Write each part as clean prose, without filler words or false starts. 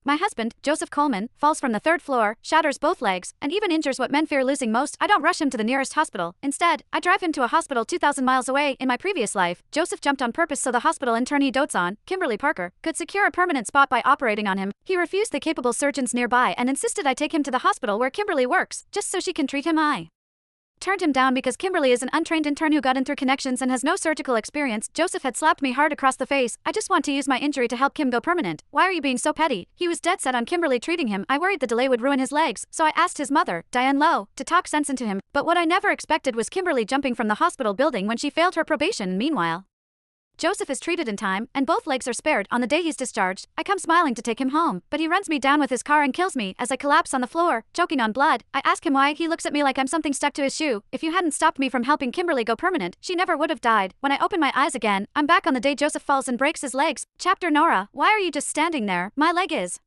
My husband, Joseph Coleman, falls from the third floor, shatters both legs, and even injures what men fear losing most. I don't rush him to the nearest hospital. Instead, I drive him to a hospital 2,000 miles away. In my previous life, Joseph jumped on purpose so the hospital intern he dotes on, Kimberly Parker, could secure a permanent spot by operating on him. He refused the capable surgeons nearby and insisted I take him to the hospital where Kimberly works, just so she can treat him. I turned him down because Kimberly is an untrained intern who got in through connections and has no surgical experience. Joseph had slapped me hard across the face. I just want to use my injury to help Kim go permanent. Why are you being so petty? He was dead set on Kimberly treating him. I worried the delay would ruin his legs, so I asked his mother, Diane Lowe, to talk sense into him. But what I never expected was Kimberly jumping from the hospital building when she failed her probation. Meanwhile, Joseph is treated in time, and both legs are spared. On the day he's discharged, I come smiling to take him home, but he runs me down with his car and kills me as I collapse on the floor, choking on blood. I ask him why. He looks at me like I'm something stuck to his shoe. If you hadn't stopped me from helping Kimberly go permanent, she never would have died. When I open my eyes again, I'm back on the day Joseph falls and breaks his legs. Chapter Nora, why are you just standing there? My leg is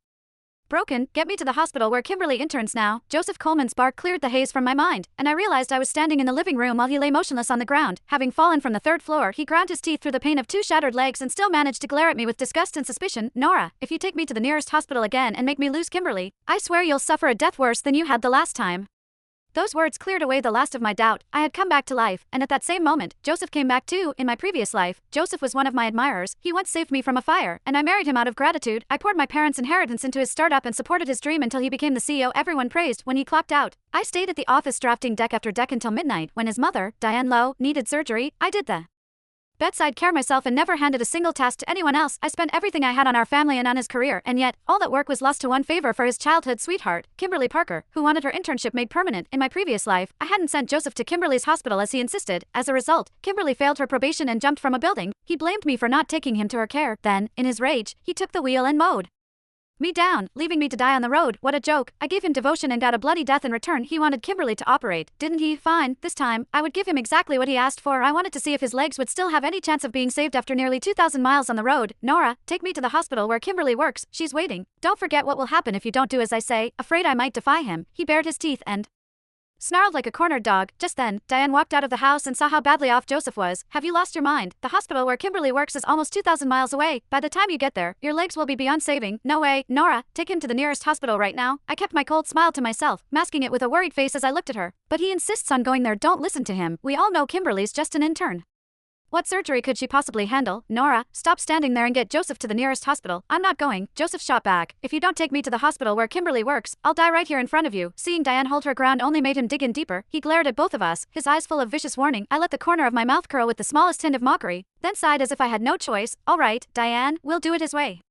broken. Get me to the hospital where Kimberly interns now. Joseph Coleman's bark cleared the haze from my mind, and I realized I was standing in the living room while he lay motionless on the ground. Having fallen from the third floor, he ground his teeth through the pain of two shattered legs and still managed to glare at me with disgust and suspicion. Nora, if you take me to the nearest hospital again and make me lose Kimberly, I swear you'll suffer a death worse than you had the last time. Those words cleared away the last of my doubt. I had come back to life, and at that same moment, Joseph came back too. In my previous life, Joseph was one of my admirers. He once saved me from a fire, and I married him out of gratitude. I poured my parents' inheritance into his startup and supported his dream until he became the CEO everyone praised. When he clocked out, I stayed at the office drafting deck after deck until midnight. When his mother, Diane Lowe, needed surgery, I did the bedside care myself and never handed a single task to anyone else. I spent everything I had on our family and on his career, and yet, all that work was lost to one favor for his childhood sweetheart, Kimberly Parker, who wanted her internship made permanent. In my previous life, I hadn't sent Joseph to Kimberly's hospital as he insisted. As a result, Kimberly failed her probation and jumped from a building. He blamed me for not taking him to her care. Then, in his rage, he took the wheel and mowed me down, leaving me to die on the road. What a joke. I gave him devotion and got a bloody death in return. He wanted Kimberly to operate, didn't he? Fine, this time, I would give him exactly what he asked for. I wanted to see if his legs would still have any chance of being saved after nearly 2,000 miles on the road. Nora, take me to the hospital where Kimberly works. She's waiting. Don't forget what will happen if you don't do as I say. Afraid I might defy him, he bared his teeth and snarled like a cornered dog. Just then, Diane walked out of the house and saw how badly off Joseph was. Have you lost your mind? The hospital where Kimberly works is almost 2,000 miles away. By the time you get there, your legs will be beyond saving. No way. Nora, take him to the nearest hospital right now. I kept my cold smile to myself, masking it with a worried face as I looked at her. But he insists on going there. Don't listen to him. We all know Kimberly's just an intern. What surgery could she possibly handle? Nora, stop standing there and get Joseph to the nearest hospital. I'm not going. Joseph shot back. If you don't take me to the hospital where Kimberly works, I'll die right here in front of you. Seeing Diane hold her ground only made him dig in deeper. He glared at both of us, his eyes full of vicious warning. I let the corner of my mouth curl with the smallest hint of mockery, then sighed as if I had no choice. All right, Diane, we'll do it his way.